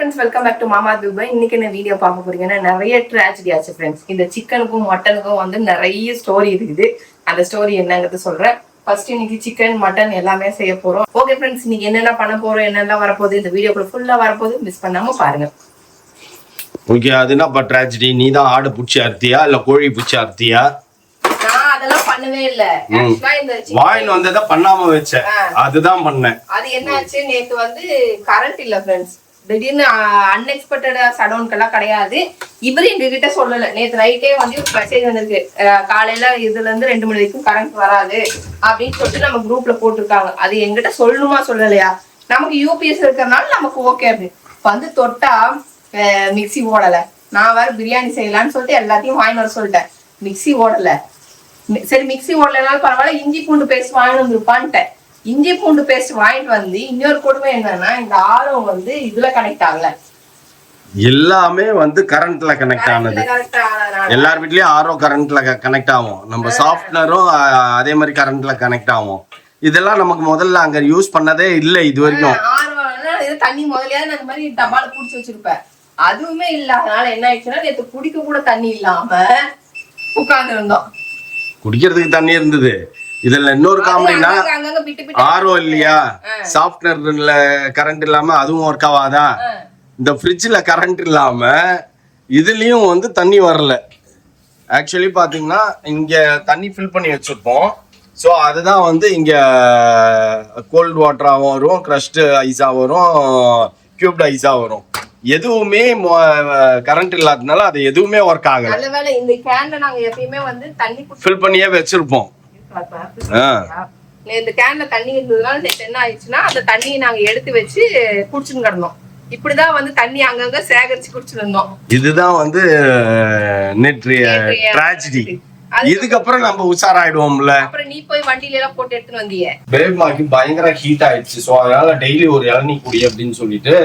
friends, welcome back to Mama Dubai. இன்னைக்கு என்ன video பார்க்க போறீங்கன்னா நிறைய ட்ராஜடி ஆச்சு ஃப்ரெண்ட்ஸ். இந்த சிக்கனுக்கும் மட்டனுக்கும் வந்து நிறைய ஸ்டோரி இருக்குது. அந்த ஸ்டோரி என்னங்கிறது சொல்றேன். ஃபர்ஸ்ட் இன்னைக்கு சிக்கன் மட்டன் எல்லாமே செய்ய போறோம். ஓகே ஃப்ரெண்ட்ஸ், இன்னைக்கு என்னென்ன பண்ண போறோம், என்னெல்லாம் வரப்போகுது, இந்த வீடியோக்குள்ள ஃபுல்லா வரப்போகுது, மிஸ் பண்ணாம பாருங்க. ஓகே, அது என்னப்பா ட்ராஜடி? நீ தான் ஆடு பூச்சி அறுத்தியா இல்ல கோழி பூச்சி அறுத்தியா? நான் அதெல்லாம் பண்ணவே இல்ல. வாயின் வந்ததை பண்ணாம வச்சேன், அதுதான் பண்ணேன். அது என்னாச்சு, நேத்து வந்து கரண்ட் இல்ல ஃப்ரெண்ட்ஸ். திடீர்னு அன்எக்ஸ்பெக்டட் ஷட்டவுன்கெல்லாம் கிடையாது. இவரு எங்ககிட்ட சொல்லல. நேற்று நைட்டே வந்து ஒரு மெசேஜ் வந்திருக்கு, காலையில இதுல இருந்து 2 மணி வரைக்கும் கரண்ட் வராது அப்படின்னு சொல்லிட்டு நம்ம குரூப்ல போட்டிருக்காங்க. அது எங்கிட்ட சொல்லணுமா சொல்லலையா? நமக்கு யூபிஎஸ் இருக்கிறதுனால நமக்கு ஓகே. அப்படி வந்து தொட்டா மிக்சி ஓடல. நான் வேற பிரியாணி செய்யலான்னு சொல்லிட்டு எல்லாத்தையும் வாங்கிட்டு வர சொல்லிட்டேன். மிக்சி ஓடல. சரி, மிக்சி ஓடலைனாலும் பரவாயில்ல, இஞ்சி பூண்டு பேஸ்ட் வாங்கிட்டு வந்துருப்பான்ட்டேன். இஞ்சி பூண்டு பேஸ்ட் வாங்கிட்டு வந்து இன்னொரு கொடுமை என்னன்னா, இந்த ஆரம் வந்து இதுல கனெக்ட் ஆகல. எல்லாமே வந்து கரண்ட்ல கனெக்ட் ஆனது. எல்லார் வீட்லயும் ஆரோ கரண்ட்ல கனெக்ட் ஆகும். நம்ம சாஃப்ட்னரும் அதே மாதிரி கரண்ட்ல கனெக்ட் ஆகும். இதெல்லாம் நமக்கு முதல்ல அங்க யூஸ் பண்ணதே இல்லை இது வரைக்கும். தண்ணி முதலையாவது அந்த மாதிரி டப்பால புடிச்சு வச்சிருப்பேன். அதுவுமே இல்லாதனால என்ன ஆயிடுச்சுன்னா, நேற்று குடிக்க கூட தண்ணி இல்லாம உட்கார்ந்து இருந்தோம். குடிக்கிறதுக்கு தண்ணி இருந்தது. இதுல இன்னொரு காமெடினா, ஆரோ இல்லையா, சாஃப்ட்வேர்ல கரண்ட் இல்லாம அதுவும் ஒர்க் ஆகாதா? இந்த ஃப்ரிட்ஜ்ல கரண்ட் இல்லாம இதுலயும் வந்து தண்ணி வரல. ஆக்சுவலி பாத்தீங்கன்னா இங்க தண்ணி ஃபில் பண்ணி வச்சிருப்போம். ஸோ அதுதான் வந்து இங்க கோல்ட் வாட்டராகவும் வரும், கிரஷ்டு ஐஸா வரும், கியூப்டு ஐஸா வரும். எதுவுமே கரண்ட் இல்லாதனால அது எதுவுமே ஒர்க் ஆகல. இந்த கேன்ல நாங்க எப்பயுமே வந்து தண்ணி ஃபில் பண்ணியே வச்சிருப்போம். இந்த கேன்ல தண்ணி இருந்ததுனால என்ன ஆயிடுச்சுன்னா, அந்த தண்ணியை நாங்க எடுத்து வச்சு குடிச்சுன்னு கிடந்தோம். இப்படிதான் வந்து தண்ணி அங்கங்க சேகரிச்சு குடிச்சுட்டு இருந்தோம். இதுதான் வந்து ட்ராஜடி. இதுக்கப்புறம் நம்ம உஷாராயிடுவோம்ல. அப்புறம் நீ போய் வண்டியில எல்லாம் போட்டு எடுத்துட்டு வந்தீங்க. பேபிமாக்கு பயங்கர ஹீட் ஆயிடுச்சு. ஸோ அதனால டெய்லி ஒரு இளநீ குடி அப்படின்னு சொல்லிட்டு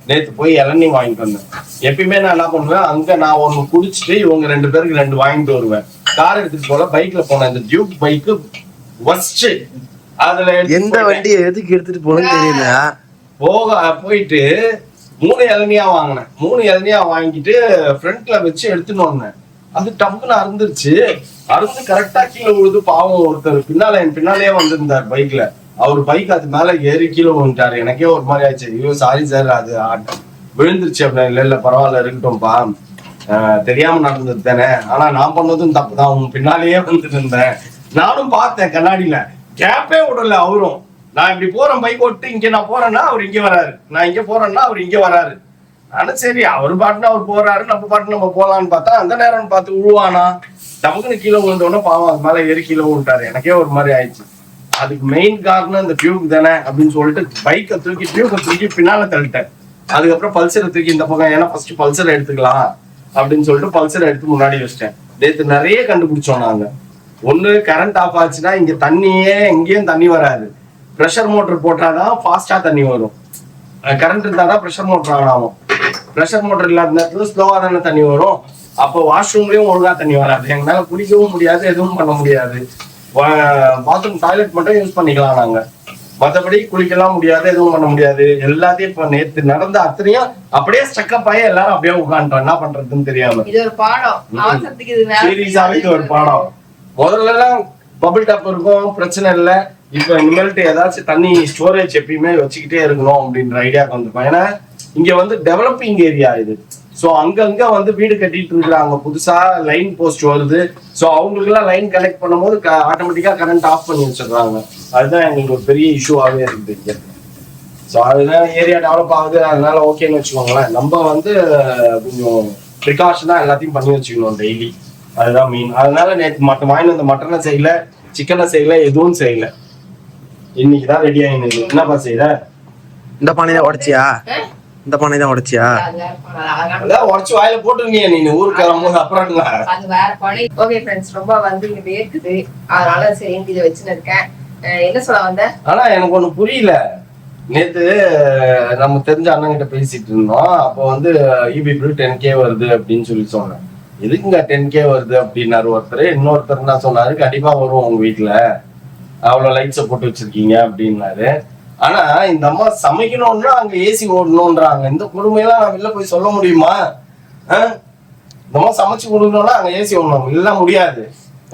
நேற்று போய் இளநீ வாங்கிட்டு வந்தேன். எப்பயுமே நான் என்ன பண்ணுவேன், அங்க நான் ஒண்ணு குடிச்சிட்டு இவங்க 2 பேருக்கு 2 வாங்கிட்டு வருவேன். கார் எடுத்துட்டு போல பைக்ல போனேன். இந்த டியூக் பைக்கு வஸ்ட். அதுல எந்த வண்டியை எதுக்கு எடுத்துட்டு போனேன்னு தெரியல. போயிட்டு 3 இளநியா வாங்கினேன். 3 இளநியா வாங்கிட்டு ஃப்ரண்ட்ல வச்சு எடுத்துன்னு வந்தேன். அது டப்புன்னு அறுந்துருச்சு. அறுந்து கரெக்டா கீழே விழுது. பாவம், ஒருத்தர் என் பின்னாலேயே வந்திருந்தார் பைக்ல. அவர் பைக் அது மேல ஏறி கீழே விழுந்துட்டாரு. எனக்கே ஒரு மாதிரி ஆயிடுச்சு. ஐயோ சாரி சார், அது விழுந்துருச்சு அப்படின்னு. இல்ல பரவாயில்ல, இருக்கட்டும்பா, தெரியாம நடந்தது தானே. ஆனா நான் பண்ணதும் தப்பு தான். உங்க பின்னாலேயே வந்துட்டு இருந்தேன். நானும் பார்த்தேன் கண்ணாடியில, கேப்பே விடல அவரும். நான் இப்படி போறேன் பைக் ஓட்டு, இங்க நான் போறேன்னா அவர் இங்க வராரு, நான் இங்க போறேன்னா அவர் இங்க வராரு. ஆனா சரி, அவர் பாட்டுன்னு அவர் போறாரு, நம்ம பாட்டு நம்ம போலான்னு பார்த்தா அந்த நேரம் பார்த்து விழுவானா, நமக்குன்னு கீழே விழுந்தோடனே பாவம் அது மேல ஏறி கீழே விழுட்டாரு. எனக்கே ஒரு மாதிரி ஆயிடுச்சு. அதுக்கு மெயின் காரணம் இந்த டியூப் தானே அப்படின்னு சொல்லிட்டு பைக்கை தூக்கி டியூபை தூக்கி பின்னால தள்ளிட்டேன். அதுக்கப்புறம் பல்சரை தூக்கி இந்த பக்கம், ஏன்னா ஃபர்ஸ்ட் பல்சரை எடுத்துக்கலாம் அப்படின்னு சொல்லிட்டு பல்சரை எடுத்து முன்னாடி வச்சிட்டேன். நேற்று நிறைய கண்டுபிடிச்சோம் நாங்க. ஒண்ணு, கரண்ட் ஆஃப் ஆச்சுன்னா இங்க தண்ணியே எங்கேயும் தண்ணி வராது. ப்ரெஷர் மோட்டர் போட்டாதான் ஃபாஸ்டா தண்ணி வரும். கரண்ட் இருந்தாதான் ப்ரெஷர் மோட்டர் ஆன் ஆகும். ப்ரெஷர் மோட்டர் இல்லாத நேரத்துல ஸ்லோவா தானே தண்ணி வரும். அப்போ வாஷ்ரூம்லயும் ஒழுங்கா தண்ணி வராது. எங்களால குடிக்கவும் முடியாது, எதுவும் பண்ண முடியாது. பாத்ரூம் டாய்லெட் மட்டும் யூஸ் பண்ணிக்கலாம் நாங்க. மற்றபடி குளிக்கலாம் முடியாது, எதுவும் பண்ண முடியாது. எல்லாத்தையும் இப்ப நேற்று நடந்த அத்தனையும் அப்படியே ஸ்டக்கப் ஆகி எல்லாரும் அப்படியே உட்காந்துட்டோம். என்ன பண்றதுன்னு தெரியாம. இது ஒரு பாடம். சீரியஸாவே இது ஒரு பாடம். முதல்ல எல்லாம் பபிள் டாப் இருக்கும், பிரச்சனை இல்லை. இப்ப இனிமேல்ட்டு ஏதாச்சும் தண்ணி ஸ்டோரேஜ் எப்பயுமே வச்சுக்கிட்டே இருக்கணும் அப்படின்ற ஐடியாவுக்கு வந்துருப்போம். ஏன்னா இங்க வந்து டெவலப்பிங் ஏரியா இது. ஸோ அங்கங்க வந்து வீடு கட்டிட்டு இருக்கிறாங்க, புதுசா லைன் போஸ்ட் வருது. ஸோ அவங்களுக்கு எல்லாம் லைன் கனெக்ட் பண்ணும்போது ஆட்டோமேட்டிக்கா கரண்ட் ஆஃப் பண்ணி வச்சிடுறாங்க. அதுதான் எங்களுக்கு ஒரு பெரிய இஷ்யூவாகவே இருக்குது இங்க. ஸோ அதனால ஏரியா டெவலப் ஆகுது, அதனால ஓகேன்னு வச்சுக்கோங்களேன். நம்ம வந்து கொஞ்சம் ப்ரிகாஷனா எல்லாத்தையும் பண்ணி வச்சுக்கணும் டெய்லி. அதுதான் மெயின். அதனால நேற்று வாங்கிட்டு வந்த மட்டனை செய்யல, சிக்கனை செய்யல, எதுவும் செய்யல. இன்னைக்குதான் ரெடி ஆயிடுது. என்னப்பா செய்யற? இந்த பானை தான் உடைச்சியா? இந்த பானை தான் உடைச்சியா? அதான் உடைச்சு வாயில போட்டுருங்க நீ ஊருக்கு கிளம்பும்போது. அப்புறம் அது வேற பானை. ஓகே ஃப்ரெண்ட்ஸ், ரொம்ப வந்து இங்க வேர்க்குது, அதனால சரி இதை வச்சுன்னு இருக்கேன். என்ன சொல்ல வந்த? ஆனா எனக்கு ஒண்ணு புரியல. நேத்து நம்ம தெரிஞ்ச அண்ணன் கிட்ட பேசிட்டு இருந்தோம். அப்போ வந்து இபி பில் 10K வருது அப்படின்னு சொல்லி சொன்னேன். எதுக்குங்க 10K வருது அப்படின்னாரு ஒருத்தர். இன்னொருத்தர் என்ன சொன்னாரு, கண்டிப்பா வரும் உங்க வீட்டுல, அவ்வளவு லைட்ஸை போட்டு வச்சிருக்கீங்க அப்படின்னாரு. ஆனா இந்த அம்மா சமைக்கணும்னா அங்க ஏசி ஓடணும்ன்றாங்க. இந்த கொடுமையெல்லாம் நான் வெளில போய் சொல்ல முடியுமா? இந்த அம்மா சமைச்சு கொடுக்கணும்னா அங்க ஏசி ஓடணும். இல்ல முடியாது,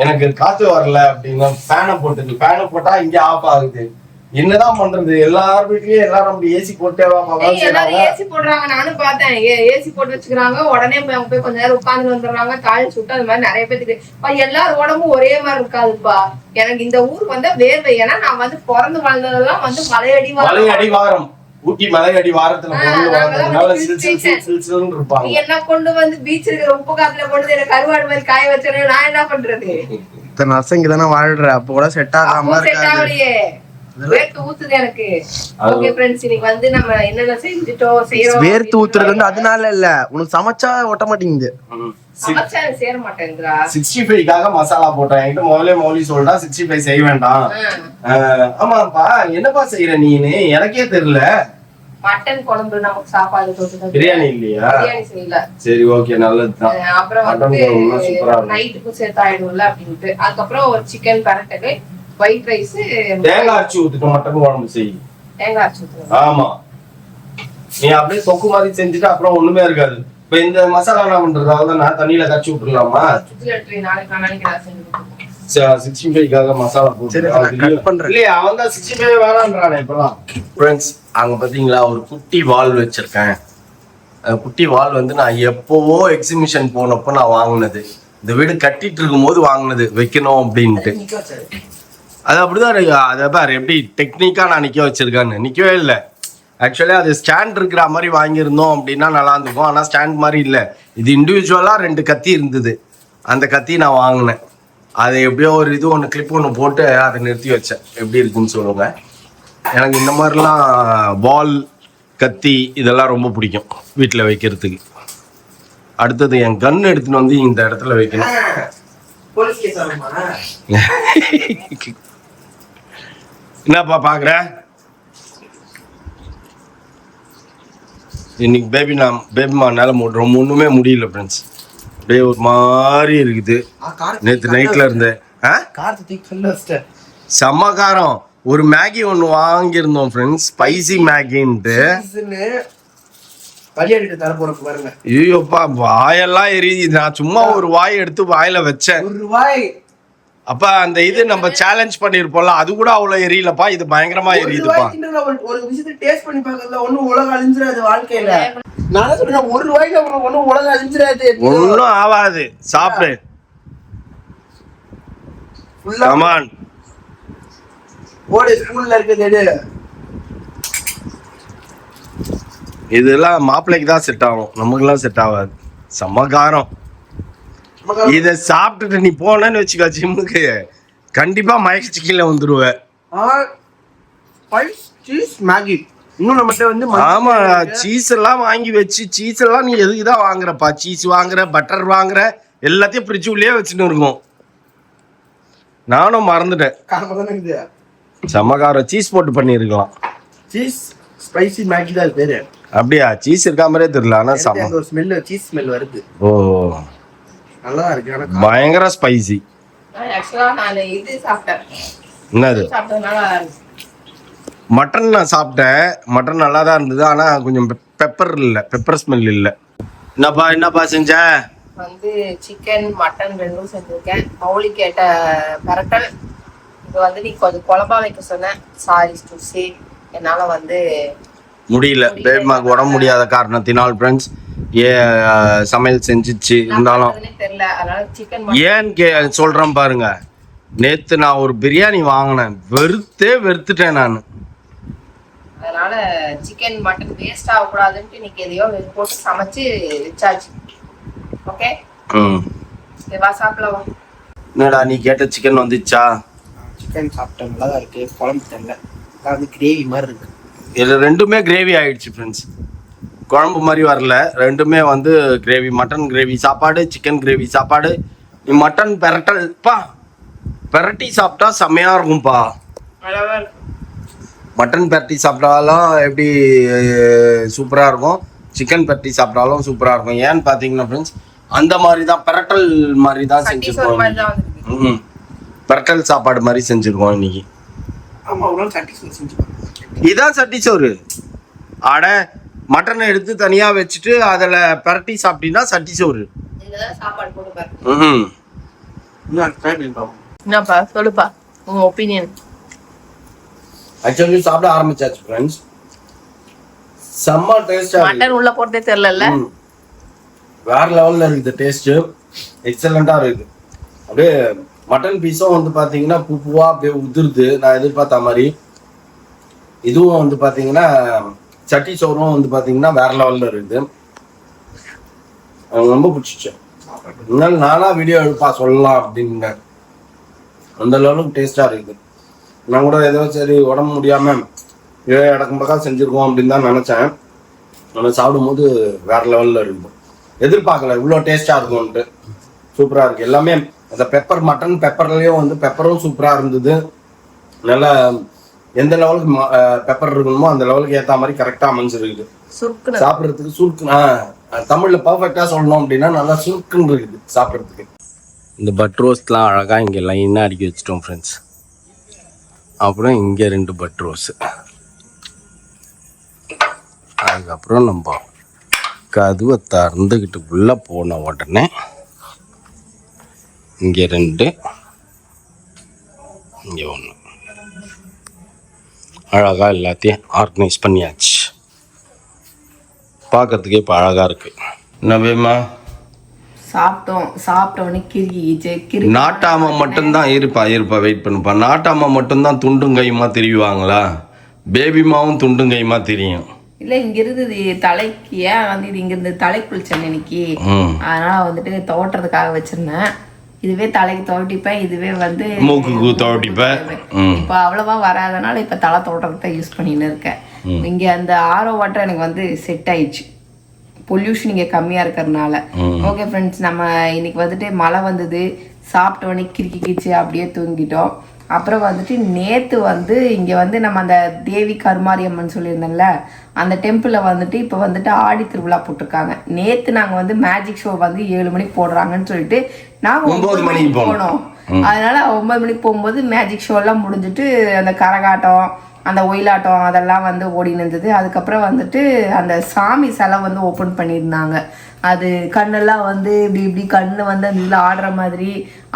எனக்கு காத்து வரல அப்படின்னு ஃபேனை போட்டா இங்க ஆஃப் ஆகுது. என்னதான் பண்றது? எல்லார் வீட்லயும் எல்லாரும் அப்படி ஏசி போட்டேவா எல்லாரும் ஏசி போடுறாங்க. நானும் பார்த்தேன், ஏசி போட்டு வச்சுக்கிறாங்க. உடனே போய் கொஞ்ச நேரம் உட்கார்ந்து வந்துடுறாங்க. கால் சுட்டு அது மாதிரி நிறைய பேருக்கு எல்லாரும் உடம்பும் ஒரே மாதிரி இருக்காதுப்பா. எனக்கு இந்த ஊர் வந்து வேர்வை. ஏன்னா நான் வந்து பிறந்து வளர்ந்ததெல்லாம் வந்து மலையடி வாரம் ஊட்டி மலையடி வாரத்துல என்ன கொண்டு வந்து பீச் இருக்கிற உப்பு காத்துல கொண்டு எனக்கு கருவாடு மாதிரி காய வச்சேன். நான் என்ன பண்றது? இத்தனை வருஷம் இங்கதானே வாழ்ற, அப்ப கூட செட் ஆகாம ஆகலையே. வேர்த்து ஊத்துது எனக்கு. ஓகே ஃப்ரெண்ட்ஸ், இன்னைக்கு வந்து நம்ம என்னென்ன செஞ்சுட்டோம் செய்யறோம். வேர்த்து ஊத்துறது வந்து அதனால இல்ல, உனக்கு சமைச்சா ஒட்ட மாட்டேங்குது. சமைச்சா சேர மாட்டேங்குதுடா. 65க்காக மசாலா போட்டேன். என்கிட்ட முதல்ல மௌலி சொல்றா 65 செய்ய வேண்டாம். ஆமாப்பா, என்னப்பா செய்யற நீனு? எனக்கே தெரியல. மட்டன் குழம்பு நமக்கு சாப்பாடு போட்டு பிரியாணி இல்லையா? பிரியாணி செய்யல. சரி, ஓகே, நல்லதுதான். அப்புறம் வந்து நைட்டுக்கும் சேர்த்து ஆயிடும்ல அப்படின்ட்டு. அதுக்கப்புறம் ஒரு சிக்கன் பரட்டது, ஒயிட் ரைஸ், தேங்காய் அரைச்சு ஊத்துட்டு மட்டன் குழம்பு செய். தேங்காய் அரைச்சு ஊத்துறோம். ஆமா, நீ அப்படியே தொக்கு மாதிரி செஞ்சுட்டு அப்புறம் ஒண்ணுமே இருக்காது. இப்ப இந்த மசாலா என்ன பண்றது? அவ்வளவுதான், நான் தண்ணியில கரைச்சு விட்டுலாமா? நாளைக்கு நான் செஞ்சு 65க்காக மசாலா போட்டு இல்லையா? அவன் தான் 65 வேணான்றானே இப்பெல்லாம். ஃப்ரெண்ட்ஸ், அங்க பாத்தீங்களா ஒரு குட்டி வால் வச்சிருக்கேன். குட்டி வால் வந்து நான் எப்பவோ எக்ஸிபிஷன் போனப்போ நான் வாங்கினது. இந்த வீடு கட்டிட்டு இருக்கும் போது வாங்கினது, வைக்கணும் அப்படின்ட்டு. அது அப்படிதான். அதை பாரு எப்படி டெக்னிக்கா நான் நிக்க வச்சிருக்கேன்னு. நிக்கவே இல்லை. ஆக்சுவலி அது ஸ்டாண்ட் இருக்கிற மாதிரி வாங்கியிருந்தோம் அப்படின்னா நல்லா இருந்திருக்கும். ஆனால் ஸ்டாண்ட் மாதிரி இல்லை. இது இண்டிவிஜுவலாக 2 கத்தி இருந்தது. அந்த கத்தி நான் வாங்கினேன். அதை எப்படியோ ஒரு இது ஒன்று கிளிப் ஒன்று போட்டு அதை நிறுத்தி வச்சேன். எப்படி இருக்குன்னு சொல்லுங்க. எனக்கு இந்த மாதிரிலாம் வால் கத்தி இதெல்லாம் ரொம்ப பிடிக்கும் வீட்டில் வைக்கிறதுக்கு. அடுத்தது என் கன் எடுத்துன்னு வந்து இந்த இடத்துல வைக்கணும். என்னப்பா பாக்குற? இன்னைக்கு பேபிமானால ஒண்ணுமே முடியல ஃப்ரெண்ட்ஸ். அப்படியே ஒரு மாதிரி இருக்குது. நேற்று நைட்ல இருந்து செம்ம காரம். ஒரு மேகி ஒன்று வாங்கியிருந்தோம் ஃப்ரெண்ட்ஸ், ஸ்பைசி மேகின்ட்டு. ஐயோப்பா, வாயெல்லாம் எரியுது. நான் சும்மா ஒரு வாய் எடுத்து வாயில வச்சேன். அப்ப அந்த இது நம்ம சேலஞ்ச் பண்ணிருப்போம்ல, அது கூட அவ்வளவு எரியலப்பா. இது பயங்கரமா எரியுதுப்பா. ஒரு விஷயத்தை டேஸ்ட் பண்ணி பார்க்கறதுல ஒண்ணும் உலகம் அழிஞ்சிராது வாழ்க்கையில. நான் சொல்றேன், ஒரு ரூபாய்க்கு ஒண்ணும் உலகம் அழிஞ்சிராது. ஒன்னும் ஆகாது, சாப்பிடு. கமான், போடு. ஸ்கூல்ல இருக்குது. இதெல்லாம் மாப்பிள்ளைக்கு தான் செட் ஆகும், நமக்குலாம் செட் ஆகாது. செம்மகாரம். இத சாப்பிட்டுட்டு நீ போனன்னு வச்சுக்கோ ஜிம்முக்கு, கண்டிப்பா மயக்கி கீழே வந்துருவ. இன்னும் நம்மகிட்ட வந்து ஆமா, சீஸ் எல்லாம் வாங்கி வச்சு, சீஸ் எல்லாம் நீ எதுக்குதான் வாங்குறப்பா? சீஸ் வாங்குற, பட்டர் வாங்குற, எல்லாத்தையும் ஃப்ரிட்ஜ் உள்ளே வச்சுன்னு இருக்கும். நானும் மறந்துட்டேன். செம்மகாரம். சீஸ் போட்டு பண்ணிருக்கலாம். சீஸ் ஸ்பைசி மேகி தான் பேரு. அப்படியா? சீஸ் இருக்கா மாதிரியே தெரியல. ஆனா செம்ம ஒரு ஸ்மெல், சீஸ் ஸ்மெல் வருது. ஓ, நல்லா இருக்கு. ஆனா பயங்கர ஸ்பைசி. ஆக்சுவலா நான் இது சாப்பிட்டேன். என்னது? சாப்பிட்டதுனால மட்டன் நான் சாப்பிட்டேன். மட்டன் நல்லா தான் இருந்தது. ஆனா கொஞ்சம் பெப்பர் இல்லை, பெப்பர் ஸ்மெல் இல்லை. என்னப்பா செஞ்ச? வந்து சிக்கன் மட்டன் ரெண்டும் செஞ்சிருக்கேன். மௌலி கேட்ட பரட்டல். இது வந்து நீ கொஞ்சம் குழம்பா வைக்க சொன்னேன். சாரி டு சே, என்னால வந்து முடியல. பேபிமாக்கு உடம்பு முடியாத காரணத்தினால் ஃப்ரெண்ட்ஸ் சமையல் செஞ்சிச்சு. இருந்தாலும் தெரியல, அதனால சிக்கன் ஏன்னு சொல்றேன் பாருங்க. நேத்து நான் ஒரு பிரியாணி வாங்கினேன், வெறுத்துட்டேன் நான். அதனால சிக்கன் மட்டன் வேஸ்ட் ஆகக்கூடாதுன்ட்டு இன்னைக்கு எதையோ போட்டு சமைச்சு வச்சாச்சு. ஓகே, வா சாப்பிடலாம். என்னடா நீ கேட்ட சிக்கன் வந்துச்சா? சிக்கன் சாப்பிட்டேன், நல்லா தான் இருக்கு. குழம்பு தெரியல, அது கிரேவி மாதிரி இருக்கு. இது ரெண்டுமே கிரேவி ஆயிடுச்சு ஃப்ரெண்ட்ஸ். குழம்பு மாதிரி வரல, ரெண்டுமே வந்து கிரேவி. மட்டன் கிரேவி சாப்பாடு, சிக்கன் கிரேவி சாப்பாடு. நீ மட்டன் பெரட்டி சாப்பிட்டா செம்மையா இருக்கும்பா. மட்டன் பெரட்டி சாப்பிட்டாலும் எப்படி சூப்பராக இருக்கும், சிக்கன் பெரட்டி சாப்பிட்டாலும் சூப்பராக இருக்கும். ஏன்னு பார்த்தீங்கன்னா ஃப்ரெண்ட்ஸ், அந்த மாதிரி தான் பெரட்டல் மாதிரி தான் செஞ்சுருக்கோம். பெரட்டல் சாப்பாடு மாதிரி செஞ்சுருக்கோம் இன்னைக்கு. ஆமாம், ஒரு நாள் சட்டி செஞ்சுருக்கோம். இதான் சட்டி சோறு. அட மட்டனை எடுத்து தனியா வச்சுட்டு அதில் பரட்டி சாப்பிட்டீங்கன்னா சட்டி சோறு. சாப்பாடு போட்டுப்பாரு. என்னப்பா சொல்லுப்பா உங்க ஒப்பீனியன். ஆக்சுவலி சாப்பிட ஆரம்பிச்சாச்சு ஃப்ரெண்ட்ஸ். செம்ம டேஸ்டா மட்டன் உள்ள போட்டே தெரியல. வேற லெவல்ல இருக்குது டேஸ்ட். எக்ஸலண்டா இருக்குது. அப்படியே மட்டன் பீஸும் வந்து பாத்தீங்கன்னா பூவா அப்படியே உதிருது நான் எதிர்பார்த்த மாதிரி. இதுவும் வந்து பாத்தீங்கன்னா சட்டி சோறும் வந்து பாத்தீங்கன்னா வேற லெவல்ல இருக்குது. எனக்கு ரொம்ப பிடிச்சிச்சு. இருந்தாலும் நானா வீடியோ எடுப்பா சொல்லலாம் அப்படின்னு அந்த லெவலுக்கு டேஸ்டா இருக்குது. நான் கூட ஏதோ சரி உடம்பு முடியாம ஏதோ இடக்கும் பக்கம் செஞ்சிருக்கோம் அப்படின்னு தான் நினைச்சேன். நான் சாப்பிடும்போது வேற லெவல்ல இருக்குது. எதிர்பார்க்கல இவ்வளோ டேஸ்டா இருக்கும்ன்ட்டு. சூப்பரா இருக்கு எல்லாமே. அந்த பெப்பர் மட்டன் பெப்பர்லயும் வந்து பெப்பரும் சூப்பரா இருந்தது. நல்லா எந்த லெவலுக்கு பெப்பர் இருக்கணுமோ அந்த லெவலுக்கு ஏற்ற மாதிரி கரெக்டா அமைஞ்சிருக்குது. சாப்பிட்றதுக்கு சுருக்கு தமிழ்ல பர்ஃபெக்டா சொல்லணும் அப்படின்னா நல்லா சுருக்குன்னு இருக்குது சாப்பிட்றதுக்கு. இந்த பட் ரோஸ்ட்லாம் அழகா இங்க லைனா அடுக்கி வச்சிட்டோம் ஃப்ரெண்ட்ஸ். அப்புறம் இங்க 2 பட் ரோஸ். அதுக்கப்புறம் நம்ம கதுவை திறந்துக்கிட்டு உள்ள போன உடனே இங்கே 2 இங்கே 1 அழகாக எல்லாத்தையும் ஆர்கனைஸ் பண்ணியாச்சு. பார்க்கறதுக்கே இப்போ அழகாக இருக்கு. என்ன வேமா சாப்பிட்டோன்னே கிறுக்கி நாட்டாம மட்டும்தான் இருப்பா வெயிட் பண்ணுப்பா. நாட்டாம மட்டும்தான் துண்டும் கையுமா தெரியுவாங்களா? பேபிமாவும் துண்டும் கையுமா தெரியும். இல்ல இங்க இருந்தது தலைக்கு வந்து இது இங்க இருந்து தலைக்கு குளிச்சேன் இன்னைக்கு. அதனால வந்துட்டு துவட்டுறதுக்காக வச்சிருந்தேன். இதுவே தலைக்கு துவட்டிப்பேன். இதுவே வந்து மூக்குக்கு துவட்டிப்பேன். இப்ப அவ்வளவா வராதனால இப்ப தலை துவட்டுறதுக்கு யூஸ் பண்ணின்னு இருக்கேன். இங்க அந்த ஆரோ வாட்டர் எனக்கு வந்து செட் ஆயிடுச்சு. பொல்யூஷன் இங்க கம்மியா இருக்கிறதுனால. ஓகே ஃப்ரெண்ட்ஸ், நம்ம இன்னைக்கு வந்துட்டு மழை வந்தது. சாப்பிட்ட உடனே கிறுக்கிச்சு அப்படியே தூங்கிட்டோம். அப்புறம் வந்துட்டு நேற்று வந்து இங்கே வந்து நம்ம அந்த தேவி கருமாரியம்மன் சொல்லியிருந்தோம்ல, அந்த டெம்பிளில் வந்துட்டு இப்போ வந்துட்டு ஆடி திருவிழா போட்டிருக்காங்க. நேற்று நாங்கள் வந்து மேஜிக் ஷோ வந்து 7 மணிக்கு போடுறாங்கன்னு சொல்லிட்டு நாங்கள் 9 மணிக்கு போனோம். அதனால 9 மணிக்கு போகும்போது மேஜிக் ஷோலாம் முடிஞ்சிட்டு அந்த கரகாட்டம் அந்த ஒயிலாட்டம் அதெல்லாம் வந்து ஓடின்னு இருந்தது. அதுக்கப்புறம் வந்துட்டு அந்த சாமி சிலை வந்து ஓப்பன் பண்ணியிருந்தாங்க. அது கண்ணெல்லாம் வந்து இப்படி கண்ணு வந்து அந்த இதில் ஆடுற மாதிரி,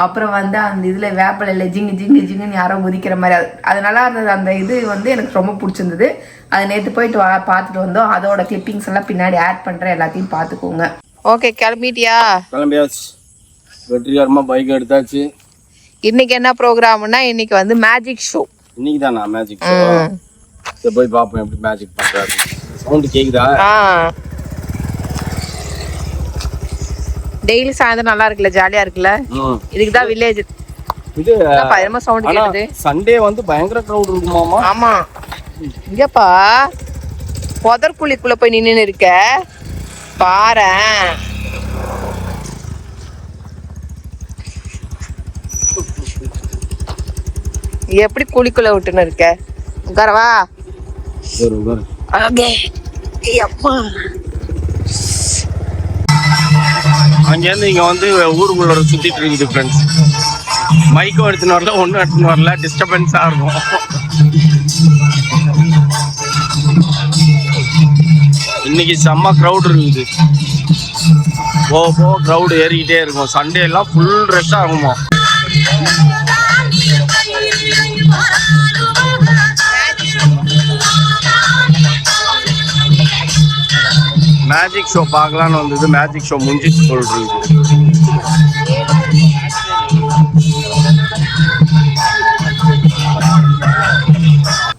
அப்புறம் வந்து அந்த இதில் வேப்பிலையில் ஜிங்குன்னு யாரோ குதிக்கிற மாதிரி. அதனால அந்த இது வந்து எனக்கு ரொம்ப பிடிச்சிருந்தது. அது நேற்று போயிட்டு பார்த்துட்டு வந்தோம். அதோட கிளிப்பிங்ஸ் எல்லாம் பின்னாடி ஆட் பண்ணுறேன், எல்லாத்தையும் பார்த்துக்கோங்க. ஓகே, கிளம்பிட்டியா? கிளம்பியாச்சு. வெற்றிகரமாக பைக் எடுத்தாச்சு. இன்னைக்கு என்ன ப்ரோக்ராம்னா, இன்னைக்கு வந்து மேஜிக் ஷோ. இன்னைக்கு தான் நான் மேஜிக் ஷோ. சரி போய் பார்ப்போம் எப்படி மேஜிக் பண்றாரு. சவுண்ட் கேக்குதா? டெய்லி சாயந்தரம் நல்லா இருக்குல்ல, ஜாலியா இருக்குல்ல. இதுக்கு தான் வில்லேஜ். இது பயமா சவுண்ட் கேக்குது. சண்டே வந்து பயங்கர கிரவுட் இருக்குமாமா. ஆமா, இங்கப்பா புதற்குழிக்குள்ள போய் நின்னு இருக்க பாரேன். எப்படி குழிக்குள்ள விட்டுன்னு இருக்க? உட்காரவா? அங்கேருந்து இங்க வந்து ஊருக்குள்ள சுத்திட்டு இருக்குது ஃப்ரெண்ட்ஸ். மைக்கும் எடுத்துன்னு வரல, ஒன்றும் எடுத்துன்னு வரல. டிஸ்டர்பன்ஸா இருக்கும். இன்னைக்கு செம்ம க்ரௌட் இருக்குது. போக க்ரௌடு ஏறிக்கிட்டே இருக்கும். சண்டே எல்லாம் ஃபுல் ரஷ் ஆகுமா. மேஜிக் ஷோ பார்க்கலான்னு வந்தது. மேஜிக் ஷோ முடிஞ்சிச்சு சொல்றது.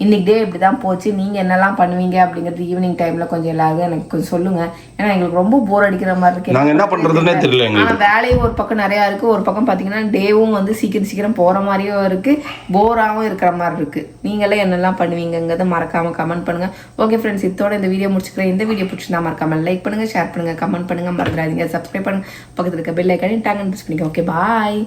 இன்னைக்கு டே இப்படி தான் போச்சு. நீங்கள் என்னெல்லாம் பண்ணுவீங்க அப்படிங்கிறது ஈவினிங் டைமில் கொஞ்சம் எல்லாரும் எனக்கு கொஞ்சம் சொல்லுங்கள். ஏன்னா எங்களுக்கு ரொம்ப போர் அடிக்கிற மாதிரி இருக்கு. நாங்கள் என்ன பண்ணுறதுன்னே தெரியல. ஆனால் வேலையும் ஒரு பக்கம் நிறையா இருக்குது. ஒரு பக்கம் பார்த்தீங்கன்னா டேவும் வந்து சீக்கிரம் போகிற மாதிரியும் இருக்குது, போராகவும் இருக்கிற மாதிரி இருக்குது. நீங்களே என்னெல்லாம் பண்ணுவீங்கிறத மறக்காமல் கமெண்ட் பண்ணுங்கள். ஓகே ஃப்ரெண்ட்ஸ், இதோட இந்த வீடியோ முடிச்சுக்கிறேன். இந்த வீடியோ பிடிச்சிருந்தா மறக்காமல் லைக் பண்ணுங்கள், ஷேர் பண்ணுங்கள், கமெண்ட் பண்ணுங்கள், மறந்துடாதீங்க. சப்ஸ்கிரைப் பண்ணுங்கள். பக்கத்தில் இருக்க பெல் ஐக்கானே டாங்கன்னு ப்ரெஸ் பண்ணிக்கோங்க. ஓகே, பாய்.